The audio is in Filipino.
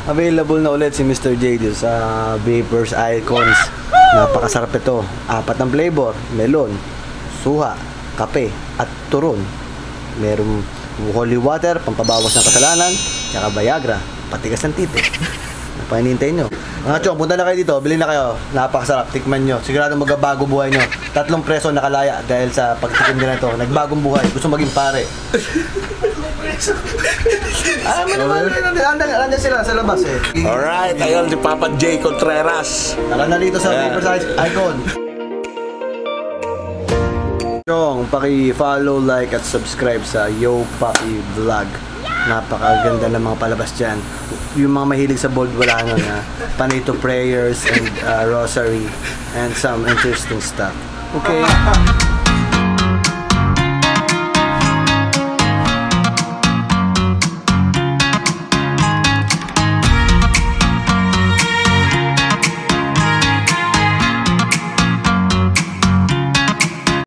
Available na ulit si Mr. J dito sa Vapors Icons. Napakasarap ito. 4 ang flavor. Melon, suha, kape, at turon. Merong holy water, pampabawas ng kasalanan, tsaka Viagra, patigas ng titi. Napahinintay nyo. Mga chong, punta na kayo dito, bilhin na kayo. Napakasarap, tikman nyo. Sigurado magbabago buhay nyo. 3 preso nakalaya dahil sa pagtikim nila ito. Nagbagong buhay, gusto maging pare. Alam mo naman, nandiyan sila sa labas eh. Alright, ayun si Papa J. Contreras. Tara na dito sa Vapors Icon. Chong, paki-follow, like at subscribe sa Yo Papi Vlog. Napakaganda ng mga palabas dyan. Yung mga mahilig sa bold, wala nun ha. Panito prayers and rosary and some interesting stuff. Okay?